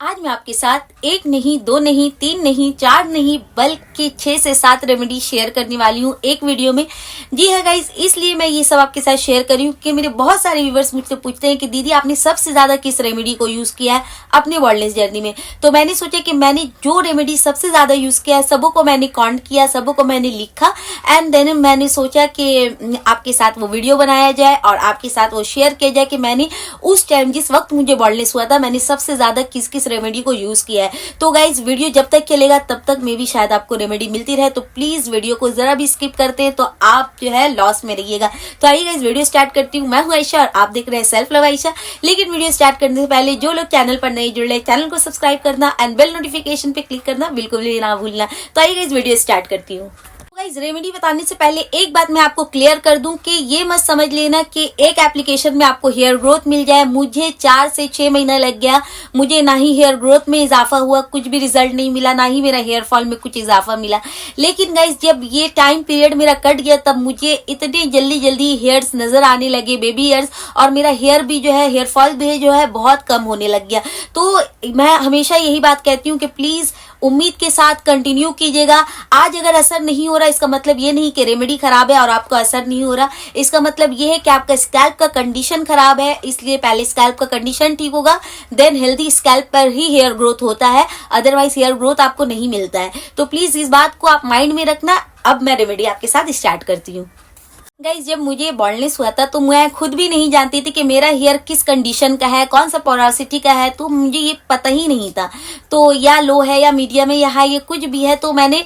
आज मैं आपके साथ एक नहीं, दो नहीं, तीन नहीं, चार नहीं, बल्कि 6 से 7 रेमेडी शेयर करने वाली हूँ एक वीडियो में। जी हाँ गाइज, इसलिए मैं ये सब आपके साथ शेयर कर रही हूँ कि मेरे बहुत सारे व्यूवर्स मुझसे पूछते हैं कि दीदी आपने सबसे ज्यादा किस रेमेडी को यूज किया है अपने वर्ल्डनेस जर्नी में। तो मैंने सोचा कि मैंने जो रेमेडी सबसे ज्यादा यूज किया है सबों को मैंने काउंट किया, सबों को मैंने लिखा एंड देन मैंने सोचा कि आपके साथ वो वीडियो बनाया जाए और आपके साथ वो शेयर किया जाए कि मैंने उस टाइम जिस वक्त मुझे वर्ल्डनेस हुआ था मैंने सबसे ज्यादा किस किस रेमेडी को यूज किया है। तो गाइज वीडियो जब तक चलेगा तब तक मे भी शायद आपको रेमेडी मिलती रहे, तो प्लीज वीडियो को जरा भी स्किप करते हैं तो आप जो है लॉस में रहिएगा। तो आइए गाइज वीडियो स्टार्ट करती हूँ। मैं हूँ आयशा और आप देख रहे हैं सेल्फ लव आयशा। लेकिन वीडियो स्टार्ट करने से पहले जो लोग चैनल पर नहीं जुड़ रहे चैनल को सब्सक्राइब करना एंड बेल नोटिफिकेशन पे क्लिक करना बिल्कुल भी ना भूलना। तो आइए गाइज वीडियो स्टार्ट करती हूँ। गाइस रेमेडी बताने से पहले एक बात मैं आपको क्लियर कर दूं कि ये मत समझ लेना कि एक एप्लीकेशन में आपको हेयर ग्रोथ मिल जाए। मुझे 4 से 6 महीना लग गया, मुझे ना ही हेयर ग्रोथ में इजाफा हुआ, कुछ भी रिजल्ट नहीं मिला, ना ही मेरा हेयर फॉल में कुछ इजाफा मिला। लेकिन गाइस जब ये टाइम पीरियड मेरा कट गया तब मुझे इतने जल्दी जल्दी हेयर्स नजर आने लगे, बेबी हेयर्स, और मेरा हेयर भी जो है, हेयर फॉल भी जो है बहुत कम होने लग गया। तो मैं हमेशा यही बात कहती हूँ कि प्लीज उम्मीद के साथ कंटिन्यू कीजिएगा। आज अगर असर नहीं हो रहा इसका मतलब ये नहीं कि रेमेडी खराब है और आपको असर नहीं हो रहा, इसका मतलब ये है कि आपका स्कैल्प का कंडीशन खराब है। इसलिए पहले स्कैल्प का कंडीशन ठीक होगा, देन हेल्दी स्कैल्प पर ही हेयर ग्रोथ होता है, अदरवाइज हेयर ग्रोथ आपको नहीं मिलता है। तो प्लीज इस बात को आप माइंड में रखना। अब मैं रेमेडी आपके साथ स्टार्ट करती हूँ। गाइज जब मुझे बॉल्डनेस हुआ था तो मैं खुद भी नहीं जानती थी कि मेरा हेयर किस कंडीशन का है, कौन सा पोरोसिटी का है, तो मुझे ये पता ही नहीं था। तो या लो है या मीडियम है या हाई है, कुछ भी है, तो मैंने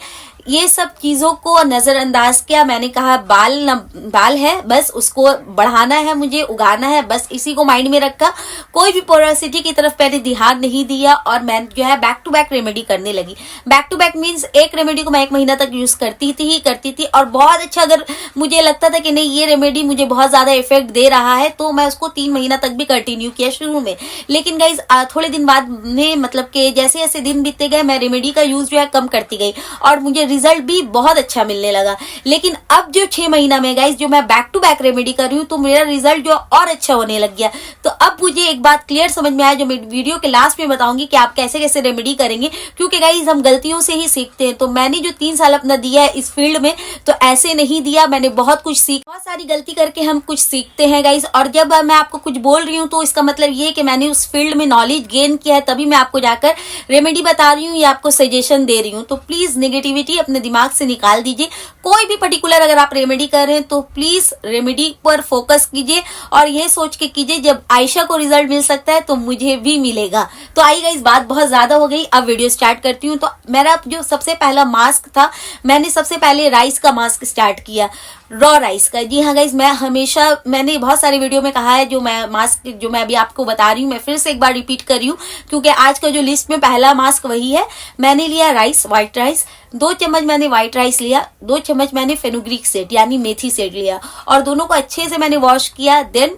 ये सब चीजों को नजरअंदाज किया। मैंने कहा बाल है, बस उसको बढ़ाना है, मुझे उगाना है, बस इसी को माइंड में रखा। कोई भी पोरोसिटी की तरफ पहले ध्यान नहीं दिया और मैं जो है बैक टू बैक रेमेडी करने लगी। बैक टू बैक मीन्स एक रेमेडी को मैं 1 महीना तक यूज करती थी और बहुत अच्छा, अगर मुझे लगता था कि नहीं ये रेमेडी मुझे बहुत ज्यादा इफेक्ट दे रहा है तो मैं उसको 3 महीना तक भी कंटिन्यू किया शुरू में। लेकिन गाइज थोड़े दिन बाद में, मतलब कि जैसे जैसे दिन बीतते गए मैं रेमेडी का यूज जो है कम करती गई और मुझे रिजल्ट भी बहुत अच्छा मिलने लगा। लेकिन अब जो 6 महीना में गाइस जो मैं बैक टू बैक रेमेडी कर रही हूँ तो मेरा रिजल्ट जो और अच्छा होने लग गया। तो अब मुझे एक बात क्लियर समझ में आया जो मैं वीडियो के लास्ट में बताऊंगी कि आप कैसे कैसे रेमेडी करेंगे, क्योंकि गाइस हम गलतियों से ही सीखते हैं। तो मैंने जो 3 साल अपना दिया है इस फील्ड में तो ऐसे नहीं दिया, मैंने बहुत कुछ सीखा। बहुत सारी गलती करके हम कुछ सीखते हैं गाइस, और जब मैं आपको कुछ बोल रही हूँ तो इसका मतलब ये है कि मैंने उस फील्ड में नॉलेज गेन किया है, तभी मैं आपको जाकर रेमेडी बता रही हूँ या आपको सजेशन दे रही हूँ। तो प्लीज नेगेटिविटी अपने दिमाग से निकाल दीजिए। कोई भी पर्टिकुलर अगर आप रेमेडी कर रहे हैं तो प्लीज रेमेडी पर फोकस कीजिए और ये सोच के कीजिए जब आयशा को रिजल्ट मिल सकता है तो मुझे भी मिलेगा। तो आई गाइस बात बहुत ज्यादा हो गई, अब वीडियो स्टार्ट करती हूँ। तो मेरा जो सबसे पहला मास्क था, मैंने सबसे पहले राइस का मास्क स्टार्ट किया, रॉ राइस का। जी हाँ गाइज, मैंने बहुत सारे वीडियो में कहा है जो मैं मास्क जो मैं अभी आपको बता रही हूँ मैं फिर से एक बार रिपीट कर रही हूँ क्योंकि आज का जो लिस्ट में पहला मास्क वही है। मैंने लिया राइस, व्हाइट राइस, 2 चम्मच मैंने व्हाइट राइस लिया, 2 चम्मच मैंने फेनुग्रीक सीड यानी मेथी सीड लिया और दोनों को अच्छे से मैंने वॉश किया। देन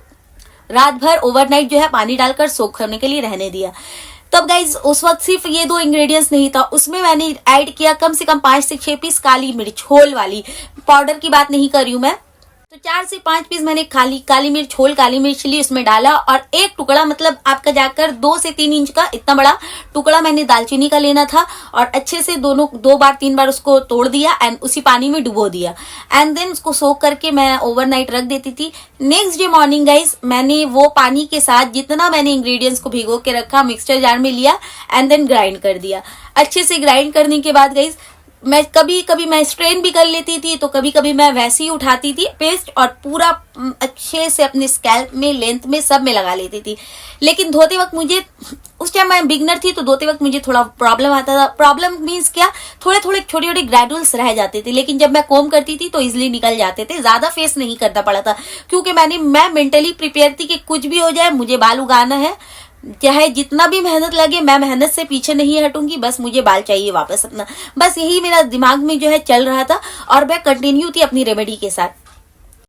रात भर ओवरनाइट जो है पानी डालकर सोख करने के लिए रहने दिया। तब गाइज उस वक्त सिर्फ ये 2 इंग्रेडिएंट्स नहीं था, उसमें मैंने ऐड किया कम से कम 5 से 6 पीस काली मिर्च, होल वाली, पाउडर की बात नहीं कर रही हूं मैं। तो 4 से 5 पीस मैंने काली मिर्च, होल काली मिर्च ली, उसमें डाला और एक टुकड़ा, मतलब आपका जाकर 2 से 3 इंच का इतना बड़ा टुकड़ा मैंने दालचीनी का लेना था और अच्छे से 2 बार 3 बार उसको तोड़ दिया एंड उसी पानी में डुबो दिया एंड देन उसको सोक करके मैं ओवरनाइट रख देती थी। नेक्स्ट डे मॉर्निंग गाइस मैंने वो पानी के साथ जितना मैंने इंग्रेडिएंट्स को भिगो के रखा मिक्सचर जार में लिया एंड देन ग्राइंड कर दिया। अच्छे से ग्राइंड करने के बाद गाइस मैं कभी कभी मैं स्ट्रेन भी कर लेती थी, तो कभी कभी मैं वैसे ही उठाती थी पेस्ट और पूरा अच्छे से अपने स्कैल्प में, लेंथ में, सब में लगा लेती थी। लेकिन धोते वक्त मुझे, उस टाइम मैं बिगनर थी तो धोते वक्त मुझे थोड़ा प्रॉब्लम आता था। प्रॉब्लम मीन्स क्या, थोड़े थोड़े छोटे छोटे ग्रैनुल्स रह जाते थे, लेकिन जब मैं कोम करती थी तो इजिली निकल जाते थे, ज्यादा फेस नहीं करना पड़ा था क्योंकि मैं मेंटली प्रिपेयर थी कि कुछ भी हो जाए मुझे बाल उगाना है, चाहे जितना भी मेहनत लगे मैं मेहनत से पीछे नहीं हटूंगी, बस मुझे बाल चाहिए वापस अपना। बस यही मेरा दिमाग में जो है चल रहा था और मैं कंटिन्यू थी अपनी रेमेडी के साथ।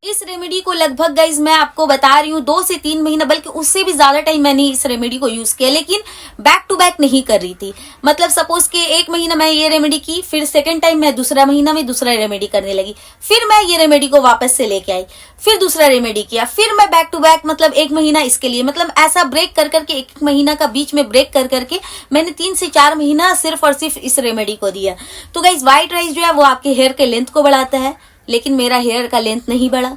इस रेमेडी को लगभग गाइज मैं आपको बता रही हूँ 2 से 3 महीना, बल्कि उससे भी ज्यादा टाइम मैंने इस रेमेडी को यूज किया, लेकिन बैक टू बैक नहीं कर रही थी। मतलब सपोज के 1 महीना मैं ये रेमेडी की, फिर सेकंड टाइम मैं दूसरा महीना में दूसरा रेमेडी करने लगी, फिर मैं ये रेमेडी को वापस से लेके आई, फिर दूसरा रेमेडी किया, फिर मैं बैक टू बैक मतलब 1 महीना इसके लिए, मतलब ऐसा ब्रेक कर करके 1 महीना का बीच में ब्रेक कर करके मैंने 3 से 4 महीना सिर्फ और सिर्फ इस रेमेडी को दिया। तो गाइज व्हाइट राइस जो है वो आपके हेयर के लेंथ को बढ़ाता है, लेकिन मेरा हेयर का लेंथ नहीं बढ़ा।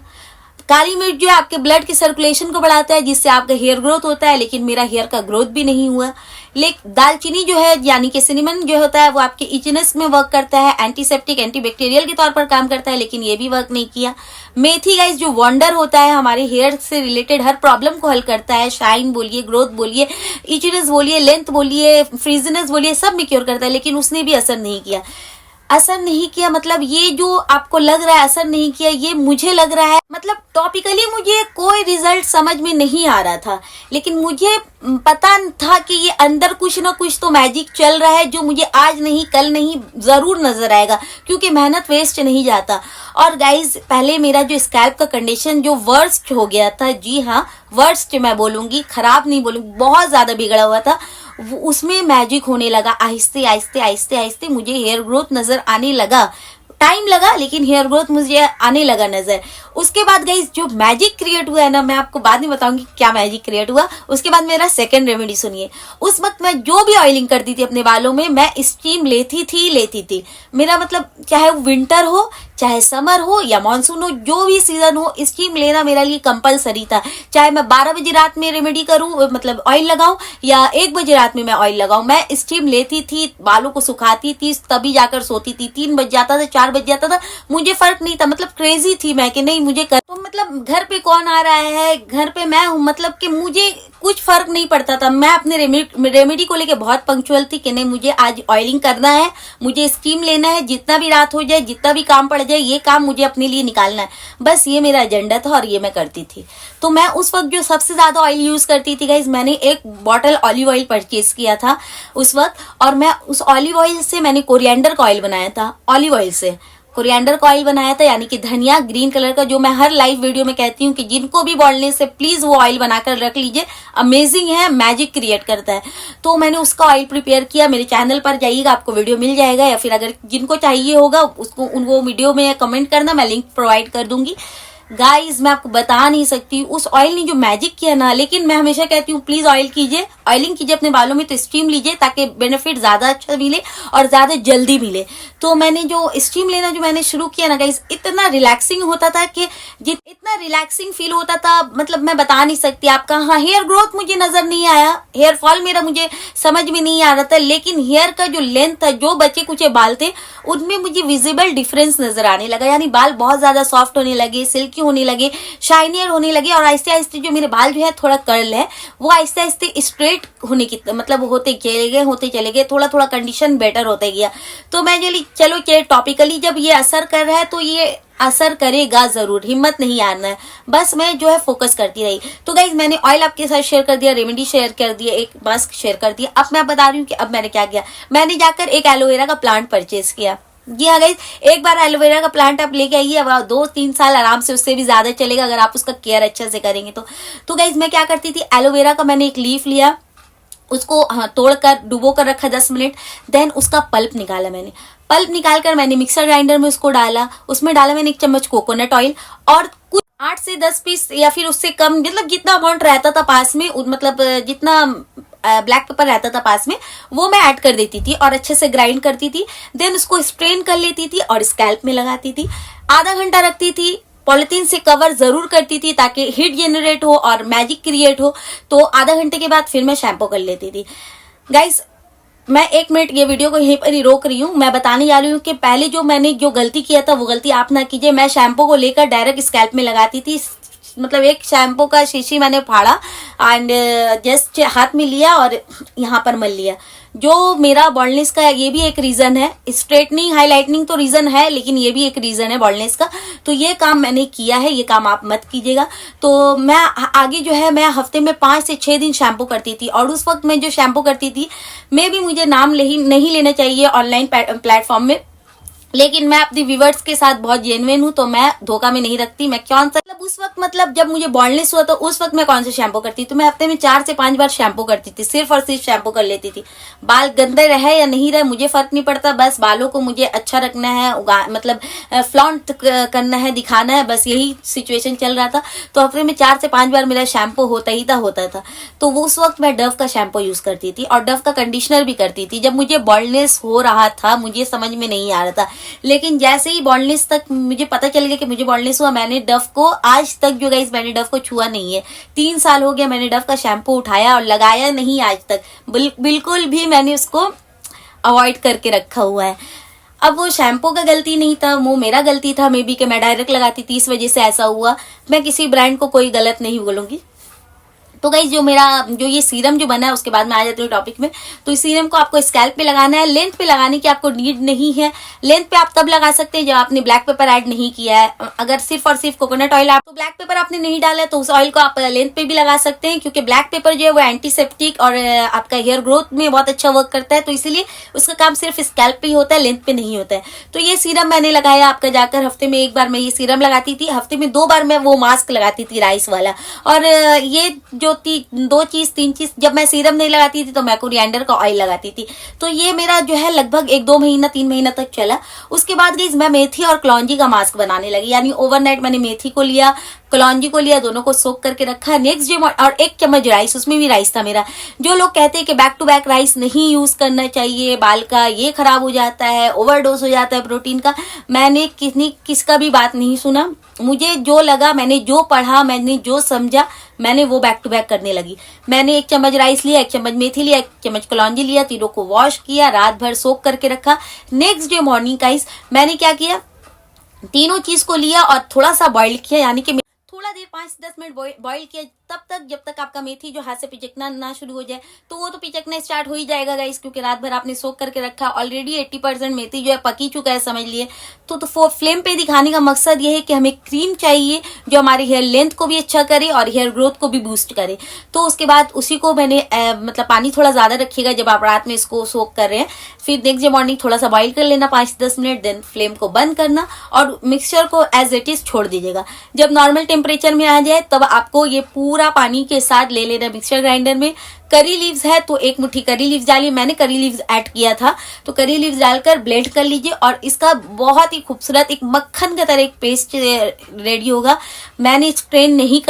काली मिर्च जो है आपके ब्लड के सर्कुलेशन को बढ़ाता है, जिससे आपका हेयर ग्रोथ होता है, लेकिन मेरा हेयर का ग्रोथ भी नहीं हुआ। लेकिन दालचीनी जो है यानी कि सिनेमन जो होता है वो आपके इचनेस में वर्क करता है, एंटीसेप्टिक एंटीबैक्टीरियल के तौर पर काम करता है, लेकिन ये भी वर्क नहीं किया। मेथी गाइस जो वंडर होता है, हमारे हेयर से रिलेटेड हर प्रॉब्लम को हल करता है, शाइन बोलिए, ग्रोथ बोलिए, इचनेस बोलिए, लेंथ बोलिए, फ्रीजीनेस बोलिए, सब में क्योर करता है, लेकिन उसने भी असर नहीं किया। असर नहीं किया मतलब ये जो आपको लग रहा है असर नहीं किया, ये मुझे लग रहा है मतलब टॉपिकली मुझे कोई रिजल्ट समझ में नहीं आ रहा था, लेकिन मुझे पता था कि ये अंदर कुछ ना कुछ तो मैजिक चल रहा है, जो मुझे आज नहीं कल नहीं जरूर नजर आएगा, क्योंकि मेहनत वेस्ट नहीं जाता। और गाइज पहले मेरा जो स्कैल्प का कंडीशन जो वर्स्ट हो गया था, जी हाँ वर्स्ट मैं बोलूंगी, खराब नहीं बोलूंगी, बहुत ज्यादा बिगड़ा हुआ था, उसमें मैजिक होने लगा। आहिस्ते आहिस्ते आहिस्ते आहिस्ते मुझे हेयर ग्रोथ नजर आने लगा। टाइम लगा लेकिन हेयर ग्रोथ मुझे आने लगा नजर। उसके बाद गाइस जो मैजिक क्रिएट हुआ है ना, मैं आपको बाद में बताऊंगी क्या मैजिक क्रिएट हुआ। उसके बाद मेरा सेकंड रेमेडी सुनिए। उस वक्त मैं जो भी ऑयलिंग करती थी अपने बालों में, मैं स्टीम लेती थी। मेरा मतलब चाहे वो विंटर हो, चाहे समर हो या मानसून हो, जो भी सीजन हो, स्टीम लेना मेरे लिए कंपलसरी था। चाहे मैं 12 बजे रात में रेमेडी करूं, मतलब ऑयल लगाऊं, या 1 बजे रात में मैं ऑयल लगाऊं, मैं स्टीम लेती थी, बालों को सुखाती थी, तभी जाकर सोती थी। 3 बज जाता था, 4 बज जाता था, मुझे फर्क नहीं था। मतलब क्रेजी थी मैं कि नहीं मुझे कर, तो मतलब घर पे कौन आ रहा है, घर पे मैं हूं, मतलब कि मुझे कुछ फर्क नहीं पड़ता था। मैं अपने रेमेडी को लेके बहुत पंक्चुअल थी कि नहीं मुझे आज ऑयलिंग करना है, मुझे स्टीम लेना है, जितना भी रात हो जाए, जितना भी काम पड़ जाए, ये काम मुझे अपने लिए निकालना है, बस ये मेरा एजेंडा था और ये मैं करती थी। तो मैं उस वक्त जो सबसे ज्यादा ऑयल यूज करती थी गाइज, मैंने 1 बॉटल ऑलिव ऑयल परचेज किया था उस वक्त, और मैं उस ऑलिव ऑयल से मैंने कोरिएंडर का ऑयल बनाया था। ऑलिव ऑयल से कोरिएंडर का ऑयल बनाया था, यानी कि धनिया ग्रीन कलर का, जो मैं हर लाइव वीडियो में कहती हूँ कि जिनको भी बॉल्डनेस से प्लीज वो ऑयल बनाकर रख लीजिए, अमेजिंग है, मैजिक क्रिएट करता है। तो मैंने उसका ऑयल प्रिपेयर किया। मेरे चैनल पर जाइएगा, आपको वीडियो मिल जाएगा, या फिर अगर जिनको चाहिए होगा उसको वो वीडियो में कमेंट करना, मैं लिंक प्रोवाइड कर दूंगी। गाइज मैं आपको बता नहीं सकती उस ऑयल ने जो मैजिक किया ना। लेकिन मैं हमेशा कहती हूँ प्लीज ऑयल कीजिए, ऑयलिंग कीजिए अपने बालों में, तो स्टीम लीजिए ताकि बेनिफिट ज्यादा अच्छा मिले और ज्यादा जल्दी मिले। तो मैंने जो स्टीम लेना जो मैंने शुरू किया ना गाइज, इतना रिलैक्सिंग होता था कि इतना रिलैक्सिंग फील होता था, मतलब मैं बता नहीं सकती आपका। हाँ, हेयर ग्रोथ मुझे नजर नहीं आया, हेयर फॉल मेरा मुझे समझ में नहीं आ रहा था, लेकिन हेयर का जो लेंथ था, जो बचे कुछ बाल थे, उनमें मुझे विजिबल डिफरेंस नजर आने लगा। यानी बाल बहुत ज्यादा सॉफ्ट होने लगे, सिल्की होने लगे, शाइनियर होने लगे, और आहिस्ते आहिस्ते जो मेरे बाल जो है थोड़ा कर्ल है वो आहिस्ते आहिस्ते स्ट्रेट होने की मतलब होते चले गए, थोड़ा थोड़ा कंडीशन बेटर होते गया। तो मैं चलो टॉपिकली जब ये असर कर रहा है तो ये असर करेगा जरूर, हिम्मत नहीं हारना है, बस मैं जो है फोकस करती रही। तो गाइज मैंने ऑयल आपके साथ शेयर कर दिया, रेमेडी शेयर कर दिया, एक मास्क शेयर कर दिया। अब मैं बता रही हूँ कि अब मैंने क्या किया। मैंने जाकर एक एलोवेरा का प्लांट परचेज किया। जी हाँ गाइज, एक बार एलोवेरा का प्लांट आप लेके आइए, अब 2-3 साल आराम से, उससे भी ज्यादा चलेगा अगर आप उसका केयर अच्छे से करेंगे तो गाइज मैं क्या करती थी, एलोवेरा का मैंने एक लीफ लिया, उसको तोड़कर डुबो कर रखा 10 मिनट, देन उसका पल्प निकाला। मैंने पल्प निकालकर मैंने मिक्सर ग्राइंडर में उसको डाला, उसमें डाला मैंने 1 चम्मच कोकोनट ऑयल, और कुछ 8 से 10 पीस या फिर उससे कम, मतलब जितना अमाउंट रहता था पास में, मतलब जितना ब्लैक पेपर रहता था पास में, वो मैं ऐड कर देती थी और अच्छे से ग्राइंड करती थी। देन उसको स्ट्रेन कर लेती थी और स्कैल्प में लगाती थी। आधा घंटा रखती थी, पॉलिथीन से कवर जरूर करती थी ताकि हीट जनरेट हो और मैजिक क्रिएट हो। तो आधा घंटे के बाद फिर मैं शैम्पू कर लेती थी। गाइस मैं 1 मिनट ये वीडियो को यहीं पर ही रोक रही हूँ। मैं बताने जा रही हूँ कि पहले जो मैंने जो गलती किया था वो गलती आप ना कीजिए। मैं शैम्पू को लेकर डायरेक्ट स्कैल्प में लगाती थी, मतलब एक शैम्पू का शीशी मैंने फाड़ा एंड जस्ट हाथ में लिया और यहाँ पर मल लिया। जो मेरा बॉल्डनेस का ये भी एक रीजन है, स्ट्रेटनिंग हाईलाइटनिंग तो रीजन है, लेकिन ये भी एक रीजन है बॉल्डनेस का। तो ये काम मैंने किया है, ये काम आप मत कीजिएगा। तो मैं आगे जो है, मैं हफ्ते में 5 से 6 दिन शैम्पू करती थी, और उस वक्त मैं जो शैम्पू करती थी, मैं भी मुझे नाम नहीं लेना चाहिए ऑनलाइन प्लेटफॉर्म में, लेकिन मैं अपनी व्यूवर्स के साथ बहुत जेन्युइन हूँ, तो मैं धोखा में नहीं रखती। मैं कौन सा मतलब उस वक्त मतलब जब मुझे बॉल्डनेस हुआ तो उस वक्त मैं कौन सा शैम्पू करती, तो मैं हफ्ते में 4 से 5 बार शैम्पू करती थी, सिर्फ और सिर्फ शैम्पू कर लेती थी। बाल गंदे रहे या नहीं रहे मुझे फर्क नहीं पड़ता, बस बालों को मुझे अच्छा रखना है, मतलब फ्लॉन्ट करना है, दिखाना है, बस यही सिचुएशन चल रहा था। तो हफ्ते में 4 से 5 बार मेरा शैम्पू होता था। तो वो उस वक्त मैं डव का शैम्पू यूज करती थी और डव का कंडीशनर भी करती थी। जब मुझे बॉल्डनेस हो रहा था मुझे समझ में नहीं आ रहा था, लेकिन जैसे ही बॉल्डनेस तक मुझे पता चल गया कि मुझे बॉल्डनेस हुआ, मैंने डव को आज तक जो गाइस मैंने डव को छुआ नहीं है। 3 साल हो गया मैंने डव का शैम्पू उठाया और लगाया नहीं आज तक, बिल्कुल भी मैंने उसको अवॉइड करके रखा हुआ है। अब वो शैम्पू का गलती नहीं था, वो मेरा गलती था मे बी कि मैं डायरेक्ट लगाती थी, इस वजह से ऐसा हुआ। मैं किसी ब्रांड को कोई गलत नहीं बोलूंगी। तो गाइस जो ये सीरम जो बना है उसके बाद में आ जाती हूँ टॉपिक में। तो इस सीरम को आपको स्कैल्प पे लगाना है, लेंथ पे लगाने की आपको नीड नहीं है। लेंथ पे आप तब लगा सकते हैं जब आपने ब्लैक पेपर ऐड नहीं किया है। अगर सिर्फ और सिर्फ कोकोनट ऑयल आप तो ब्लैक पेपर आपने नहीं डाला है तो उस ऑयल को आप लेंथ पे भी लगा सकते हैं, क्योंकि ब्लैक पेपर जो है वो एंटीसेप्टिक और आपका हेयर ग्रोथ में बहुत अच्छा वर्क करता है, तो इसीलिए उसका काम सिर्फ स्कैल्प पे ही होता है, लेंथ पे नहीं होता है। तो ये सीरम मैंने लगाया आपका जाकर हफ्ते में 1 बार मैं ये सीरम लगाती थी, हफ्ते में 2 बार मैं वो मास्क लगाती थी राइस वाला। और ये जो 3 चीज जब मैं सीरम नहीं लगाती थी तो मैं कोरिएंडर का ऑयल लगाती थी। तो ये मेरा जो है लगभग 1-2 महीना 3 महीना तक चला। उसके बाद गाइस मैं मेथी और कलौंजी का मास्क बनाने लगी, यानी ओवरनाइट मैंने मेथी को लिया, कलौंजी को लिया, दोनों को सोक करके रखा। नेक्स्ट डे और 1 चम्मच राइस, उसमें भी राइस था मेरा। जो लोग कहते हैं कि बैक टू बैक राइस नहीं यूज करना चाहिए, बाल का ये खराब हो जाता है, ओवरडोज हो जाता है प्रोटीन का, मैंने किसका भी बात नहीं सुना। मुझे जो लगा, मैंने जो पढ़ा, मैंने जो समझा, मैंने वो बैक टू बैक करने लगी। मैंने 1 चम्मच राइस लिया, 1 चम्मच मेथी लिया, 1 चम्मच कलौंजी लिया, तीनों को वॉश किया, रात भर सोक करके रखा। नेक्स्ट डे मॉर्निंग गाइस मैंने क्या किया, तीनों चीज को लिया और थोड़ा सा बॉइल किया, यानी कि थोड़ा देर 5-10 मिनट बॉइल किया, तब तक जब तक आपका मेथी जो हाथ से पिचकना ना शुरू हो जाए। तो वो तो पिचकना स्टार्ट हो ही जाएगा गाइस, क्योंकि रात भर आपने सोक करके रखा। ऑलरेडी 80% मेथी जो है पकी चुका है समझ लिए। तो फ्लेम पे दिखाने का मकसद ये है कि हमें क्रीम चाहिए जो हमारे हेयर लेंथ को भी अच्छा करे और हेयर ग्रोथ को भी बूस्ट करे। तो उसके बाद उसी को मैंने मतलब पानी थोड़ा ज्यादा रखिएगा जब आप रात में इसको सोक कर रहे हैं। फिर नेक्स्ट डे मॉर्निंग थोड़ा सा बॉइल कर लेना 5-10 मिनट, देन फ्लेम को बंद करना और मिक्सचर को एज इट इज छोड़ दीजिएगा। जब नॉर्मल टेम्परेचर में आ जाए तब आपको ये पूरा पानी के साथ ले लेना मिक्सचर ग्राइंडर में। करी लीव्स है तो 1 मुट्ठी करी लीव्स डालिए, मैंने करी लीव्स ऐड किया था, तो करी लीव्स डालकर ब्लेंड कर लीजिए और इसका बहुत ही खूबसूरत एक मक्खन का तरह एक पेस्ट रेडी होगा। मैं स्ट्रेन नहीं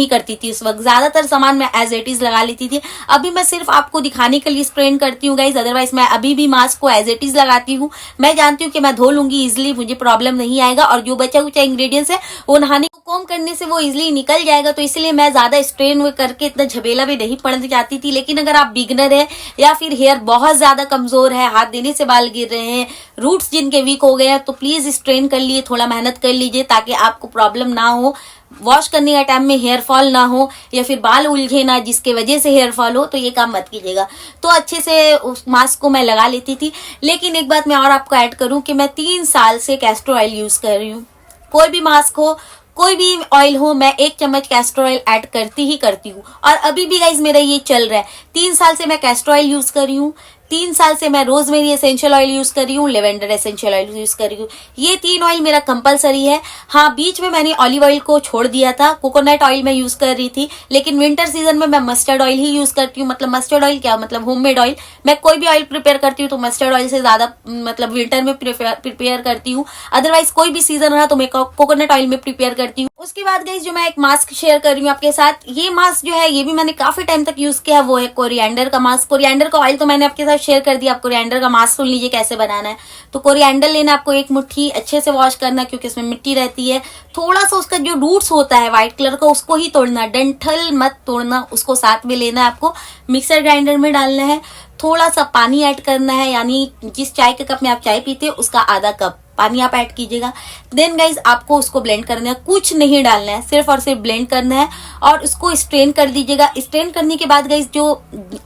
करती थी उस वक्त, ज्यादातर सामान मैं एज इट इज लगा लेती थी। अभी मैं सिर्फ आपको दिखाने के लिए स्ट्रेन करती हूँ गाइज, अदरवाइज मैं अभी भी मास्क को एज इट इज लगाती हूँ। मैं जानती हूँ कि मैं धो लूंगी इजिली, मुझे प्रॉब्लम नहीं आएगा, और जो बचा कुचा इंग्रेडिएंट्स है वो नहाने को कॉम्ब करने से वो इजिली निकल जाएगा। तो इसलिए मैं ज्यादा स्ट्रेन करके इतना झबेला भी नहीं पड़ना चाहती थी। लेकिन अगर आप बिगनर है या फिर हेयर बहुत ज्यादा कमजोर है, हाथ देने से बाल गिर रहे हैं, रूट्स जिनके वीक हो गए हैं, तो प्लीज स्ट्रेन कर लिए, थोड़ा मेहनत कर लीजिए ताकि आपको प्रॉब्लम ना हो, वॉश करने का टाइम में हेयर फॉल ना हो या फिर बाल उलझे ना जिसके वजह से हेयर फॉल हो, तो ये काम मत कीजिएगा। तो अच्छे से उस मास्क को मैं लगा लेती थी। लेकिन एक बात मैं और आपको ऐड करूं कि मैं 3 साल से कैस्टर ऑयल यूज कर रही हूँ। कोई भी मास्क हो, कोई भी ऑयल हो, मैं 1 चम्मच कैस्टर ऑयल ऐड करती हूँ। और अभी भी गाइज मेरा ये चल रहा है। 3 साल से मैं कैस्टर ऑयल यूज कर रही हूँ, 3 साल से मैं रोजमेरी एसेंशियल ऑयल यूज कर रही हूँ, लेवेंडर एसेंशियल ऑयल यूज कर रही हूँ। ये 3 ऑयल मेरा कंपलसरी है। हाँ, बीच में मैंने ऑलिव ऑयल को छोड़ दिया था, कोकोनट ऑयल मैं यूज कर रही थी, लेकिन विंटर सीजन में मैं मस्टर्ड ऑयल ही यूज करती हूँ। मतलब मस्टर्ड ऑयल क्या मतलब होममेड ऑयल। मैं कोई भी ऑयल प्रिपेयर करती हूँ तो मस्टर्ड ऑयल से ज्यादा मतलब विंटर में प्रिपेयर करती हूँ। अदरवाइज कोई भी सीजन रहा तो मैं कोकोनट ऑयल में प्रिपेयर करती हूँ। उसके बाद गाइस जो मैं एक मास्क शेयर कर रही हूँ आपके साथ, ये मास्क जो है ये भी मैंने काफी टाइम तक यूज किया है, वो है कोरिएंडर का मास्क। कोरिएंडर का ऑयल तो मैंने आपके साथ शेयर कर दिया, आप कोरिएंडर का मास्क सुन लीजिए कैसे बनाना है। तो कोरिएंडर लेना, आपको 1 मुट्ठी अच्छे से वॉश करना क्योंकि इसमें मिट्टी रहती है। थोड़ा सा उसका जो रूट्स होता है व्हाइट कलर का उसको ही तोड़ना, डंठल मत तोड़ना, उसको साथ में लेना है आपको। मिक्सर ग्राइंडर में डालना है, थोड़ा सा पानी ऐड करना है, यानी जिस चाय के कप में आप चाय पीते हो उसका आधा कप पानी आप ऐड कीजिएगा। देन गाइज आपको उसको ब्लेंड करना है, कुछ नहीं डालना है, सिर्फ और सिर्फ ब्लेंड करना है और उसको स्ट्रेन कर दीजिएगा। स्ट्रेन करने के बाद गाइज जो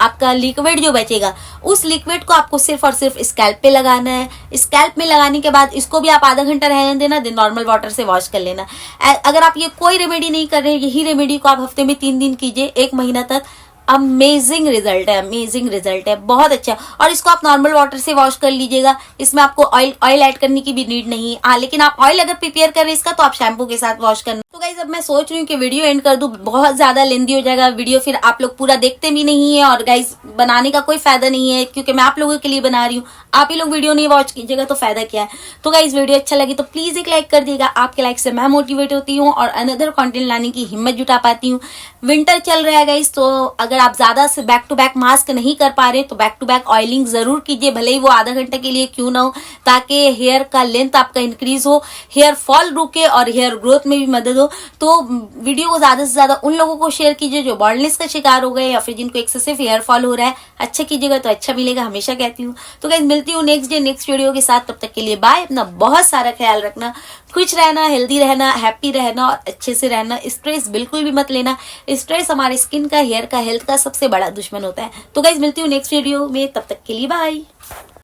आपका लिक्विड जो बचेगा उस लिक्विड को आपको सिर्फ और सिर्फ स्कैल्प पे लगाना है। स्कैल्प में लगाने के बाद इसको भी आप आधा घंटा रहने देना, देन नॉर्मल वाटर से वॉश कर लेना। अगर आप ये कोई रेमेडी नहीं कर रहे, यही रेमेडी को आप हफ्ते में 3 दिन कीजिए, 1 महीना तक अमेजिंग रिजल्ट है, अमेजिंग रिजल्ट है, बहुत अच्छा। और इसको आप नॉर्मल वाटर से वॉश कर लीजिएगा, इसमें आपको ऑयल ऐड करने की भी नीड नहीं है। लेकिन आप ऑयल अगर प्रिपेयर करें इसका तो आप शैम्पू के साथ वॉश करना। तो गाइज अब मैं सोच रही हूँ कि वीडियो एंड कर दूं, बहुत ज्यादा लेंदी हो जाएगा वीडियो, फिर आप लोग पूरा देखते भी नहीं है और गाइज बनाने का कोई फायदा नहीं है, क्योंकि मैं आप लोगों के लिए बना रही हूँ। आप ही लोग वीडियो नहीं वॉच कीजिएगा तो फायदा क्या है। तो गाइज वीडियो अच्छा लगी तो प्लीज एक लाइक कर दिएगा, आपके लाइक से मैं मोटिवेट होती हूँ और अनदर कंटेंट लाने की हिम्मत जुटा पाती हूँ। विंटर चल रहा है गाइज, तो अगर आप ज्यादा से बैक टू बैक मास्क नहीं कर पा रहे तो बैक टू बैक ऑयलिंग जरूर कीजिए, भले ही वो आधा घंटे के लिए क्यों ना हो, ताकि हेयर का लेंथ आपका इंक्रीज हो, हेयर फॉल रुके और हेयर ग्रोथ में भी मदद हो। तो वीडियो को ज्यादा से ज्यादा उन लोगों को शेयर कीजिए जो बॉल्डनेस का शिकार हो गए या फिर जिनको एक्सेसिव हेयर फॉल हो रहा है। अच्छा कीजिएगा तो अच्छा मिलेगा, हमेशा कहती हूँ। तो गाइस मिलती हूँ नेक्स्ट डे नेक्स्ट वीडियो के साथ, तब तक के लिए बाय। अपना बहुत सारा ख्याल रखना, खुश रहना, हेल्दी रहना, हैप्पी रहना और अच्छे से रहना। स्ट्रेस बिल्कुल भी मत लेना, स्ट्रेस हमारे स्किन का, हेयर का, हेल्थ का सबसे बड़ा दुश्मन होता है। तो गाइस मिलती हूँ नेक्स्ट वीडियो में, तब तक के लिए बाय।